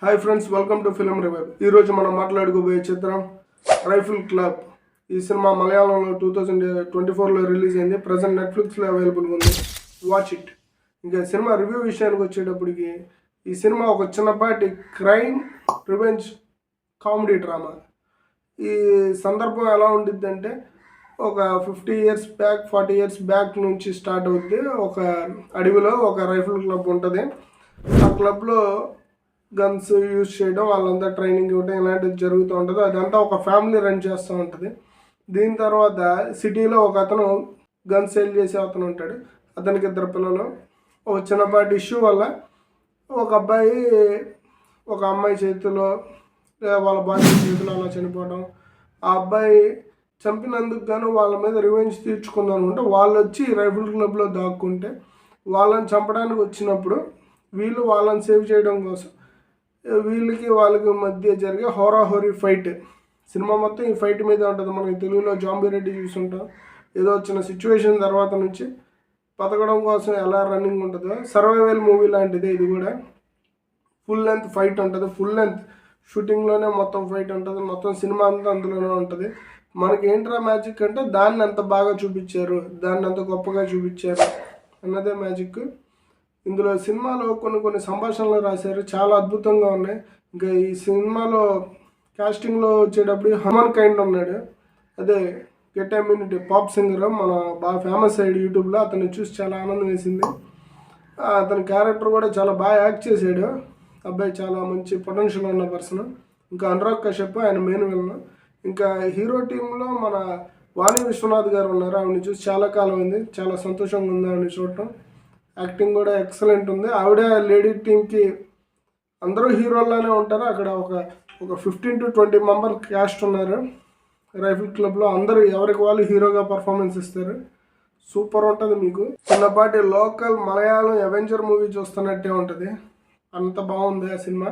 Hi friends, welcome to film revive. ఈరోజు మనం మాట్లాడుకోబోయే చిత్రం రైఫిల్ క్లబ్. ఈ సినిమా మలయాళంలో 2024లో రిలీజ్ అయింది. ప్రజెంట్ నెట్ఫ్లిక్స్లో అవైలబుల్గా ఉంది. Watch it. ఇంకా సినిమా రివ్యూ విషయానికి వచ్చేటప్పటికి ఈ సినిమా ఒక చిన్నపాటి క్రైమ్ రివెంజ్ కామెడీ డ్రామా. ఈ సందర్భం ఎలా ఉండిద్దంటే ఒక 50 years బ్యాక్ 40 years బ్యాక్ నుంచి స్టార్ట్ అవుద్ది. ఒక అడవిలో ఒక రైఫిల్ క్లబ్ ఉంటుంది. ఆ క్లబ్లో గన్స్ యూజ్ చేయడం, వాళ్ళంతా ట్రైనింగ్ ఇవ్వడం ఇలాంటివి జరుగుతూ ఉంటుంది. అదంతా ఒక ఫ్యామిలీ రన్ చేస్తూ ఉంటుంది. దీని తర్వాత సిటీలో ఒక అతను గన్స్ సేల్ చేసే అతను ఉంటాడు. అతనికి 2 పిల్లలు. ఒక చిన్నపాటి ఇష్యూ వల్ల ఒక అబ్బాయి ఒక అమ్మాయి చేతిలో లేదా వాళ్ళ భార్య చేతిలో అలా చనిపోవడం, ఆ అబ్బాయి చంపినందుకు గాను వాళ్ళ మీద రివెంజ్ తీర్చుకుందాం అనుకుంటే వాళ్ళు వచ్చి రైఫిల్ క్లబ్లో దాక్కుంటే వాళ్ళని చంపడానికి వచ్చినప్పుడు వీళ్ళు వాళ్ళని సేవ్ చేయడం కోసం వీళ్ళకి వాళ్ళకి మధ్య జరిగే హోరాహోరీ ఫైట్. సినిమా మొత్తం ఈ ఫైట్ మీద ఉంటుంది. మనకి తెలుగులో జాంబీ రెడ్డి చూసుంటాం. ఏదో వచ్చిన సిచ్యువేషన్ తర్వాత నుంచి బతకడం కోసం ఎలా రన్నింగ్ ఉంటుందో సర్వైవల్ మూవీ లాంటిదే ఇది కూడా. ఫుల్ లెంత్ ఫైట్ ఉంటుంది. ఫుల్ లెంత్ షూటింగ్లోనే మొత్తం ఫైట్ ఉంటుంది. మొత్తం సినిమా అంతా అందులోనే ఉంటుంది. మనకి ఏంట్రా మ్యాజిక్ అంటే దాన్ని అంత బాగా చూపించారు, దాన్ని అంత గొప్పగా చూపించారు అన్నదే మ్యాజిక్. ఇందులో సినిమాలో కొన్ని సంభాషణలు రాశారు, చాలా అద్భుతంగా ఉన్నాయి. ఇంకా ఈ సినిమాలో కాస్టింగ్లో వచ్చేటప్పుడు హమన్ కైండ్ ఉన్నాడు. అదే గెట్ ఇమ్యూనిటీ పాప్ సింగర్, మన బాగా ఫేమస్ అయ్యాడు యూట్యూబ్లో. అతన్ని చూసి చాలా ఆనందం వేసింది. అతని క్యారెక్టర్ కూడా చాలా బాగా యాక్ట్ చేశాడు. అబ్బాయి చాలా మంచి పొటెన్షియల్ ఉన్న పర్సన్. ఇంకా అనురాగ్ కశ్యప్ ఆయన మెయిన్ విలన్. ఇంకా హీరో టీంలో మన వాణి విశ్వనాథ్ గారు ఉన్నారు. ఆవిడని చూసి చాలా కాలం అయింది. చాలా సంతోషంగా ఉంది ఆవిడని చూడటం. యాక్టింగ్ కూడా ఎక్సలెంట్ ఉంది. ఆవిడ లేడీ టీంకి అందరూ హీరోల్లానే ఉంటారు. అక్కడ ఒక 15 to 20 మెంబర్ క్యాస్ట్ ఉన్నారు రైఫిల్ క్లబ్లో. అందరూ ఎవరికి వాళ్ళు హీరోగా పర్ఫార్మెన్స్ ఇస్తారు. సూపర్ ఉంటుంది. మీకు చిన్నపాటి లోకల్ మలయాళం అవెంజర్ మూవీ చూస్తున్నట్టే ఉంటుంది. అంత బాగుంది ఆ సినిమా.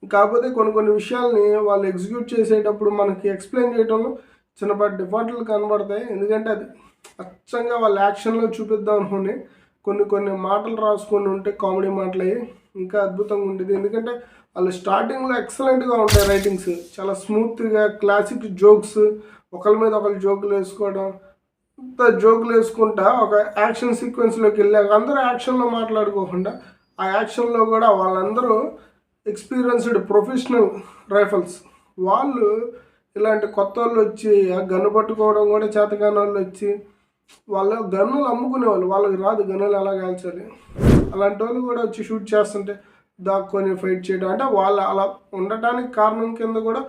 కాకపోతే కొన్ని విషయాల్ని వాళ్ళు ఎగ్జిక్యూట్ చేసేటప్పుడు మనకి ఎక్స్ప్లెయిన్ చేయడంలో చిన్నపాటి డిఫాల్ట్లు కనబడతాయి. ఎందుకంటే అది అచ్చంగా వాళ్ళ యాక్షన్లో చూపిద్దాం అనుకుని కొన్ని మాటలు రాసుకొని ఉంటే కామెడీ మాటలు అయ్యి ఇంకా అద్భుతంగా ఉండేది. ఎందుకంటే వాళ్ళు స్టార్టింగ్లో ఎక్సలెంట్గా ఉంటాయి రైటింగ్స్, చాలా స్మూత్గా క్లాసిక్ జోక్స్, ఒకరి మీద ఒకరు జోకులు వేసుకోవడం, అంత జోకులు వేసుకుంటా ఒక యాక్షన్ సీక్వెన్స్లోకి వెళ్ళాక అందరూ యాక్షన్లో మాట్లాడుకోకుండా ఆ యాక్షన్లో కూడా వాళ్ళందరూ ఎక్స్పీరియన్స్డ్ ప్రొఫెషనల్ రైఫల్స్. వాళ్ళు ఇలాంటి కొత్త వాళ్ళు వచ్చి ఆ గన్ను పట్టుకోవడం కూడా చేతగాని వాళ్ళు వచ్చి వాళ్ళు గన్నులు అమ్ముకునేవాళ్ళు, వాళ్ళకి రాదు గన్నులు ఎలా కాల్చాలి. అలాంటి వాళ్ళు కూడా వచ్చి షూట్ చేస్తుంటే దాక్కొని ఫైట్ చేయడం, అంటే వాళ్ళు అలా ఉండటానికి కారణం కింద కూడా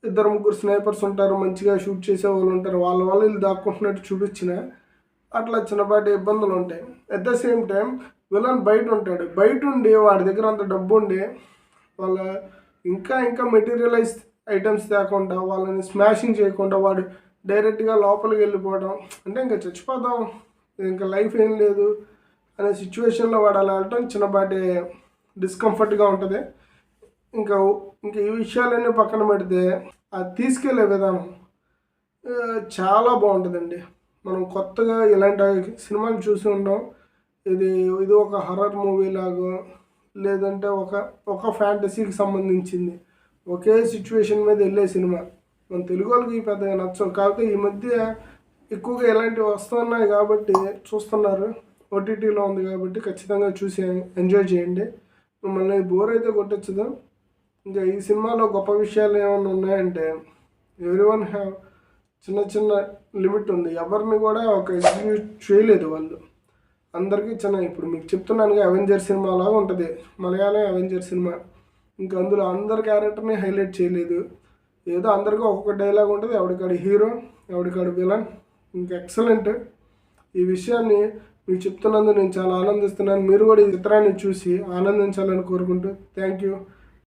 2-3 స్నైపర్స్ ఉంటారు, మంచిగా షూట్ చేసే వాళ్ళు ఉంటారు. వాళ్ళ వీళ్ళు దాక్కుంటున్నట్టు చూపించిన అట్లా చిన్నపాటి ఇబ్బందులు ఉంటాయి. At the same time villain బయట ఉంటాడు. బయట ఉండి వాడి దగ్గర అంత డబ్బు ఉండి వాళ్ళ ఇంకా మెటీరియలైజ్ ఐటమ్స్ తేకుండా వాళ్ళని స్మాషింగ్ చేయకుండా వాడు డైరెక్ట్గా లోపలికి వెళ్ళిపోవడం, అంటే ఇంకా చచ్చిపోతాం, ఇంకా లైఫ్ ఏం లేదు అనే సిచ్యువేషన్లో వాడు అలా వెళ్ళటం చిన్నపాటి డిస్కంఫర్ట్గా ఉంటుంది. ఇంకా ఈ విషయాలన్నీ పక్కన పెడితే అది తీసుకెళ్లే విధానం చాలా బాగుంటుందండి. మనం కొత్తగా ఇలాంటి సినిమాలు చూసి ఉంటాం. ఇది ఒక హర్రర్ మూవీ లాగా, లేదంటే ఒక ఫ్యాంటసీకి సంబంధించింది ఒకే సిచ్యువేషన్ మీద వెళ్ళే సినిమా మన తెలుగు వాళ్ళకి పెద్దగా నచ్చవు. కాకపోతే ఈ మధ్య ఎక్కువగా ఇలాంటివి వస్తున్నాయి కాబట్టి చూస్తున్నారు. ఓటీటీలో ఉంది కాబట్టి ఖచ్చితంగా చూసి ఎంజాయ్ చేయండి. మిమ్మల్ని బోర్ అయితే కొట్టొచ్చుదా. ఇంకా ఈ సినిమాలో గొప్ప విషయాలు ఏమైనా ఉన్నాయంటే ఎవ్రీవన్ హ్యావ్ చిన్న లిమిట్ ఉంది. ఎవరిని కూడా ఒక ఎగ్జిక్యూట్ చేయలేదు వాళ్ళు. అందరికీ ఇప్పుడు మీకు చెప్తున్నాను, అవెంజర్ సినిమా లాగా ఉంటుంది మలయాళం అవెంజర్ సినిమా. ఇంకా అందులో అందరి క్యారెక్టర్ని హైలైట్ చేయలేదు. ఏదో అందరికీ ఒక్కొక్క డైలాగ్ ఉంటుంది. ఎవడికాడు హీరో, ఎవడికాడు విలన్. ఇంకా ఎక్సలెంట్. ఈ విషయాన్ని మీకు చెప్తున్నందుకు నేను చాలా ఆనందిస్తున్నాను. మీరు కూడా ఈ చిత్రాన్ని చూసి ఆనందించాలని కోరుకుంటూ థ్యాంక్ యూ.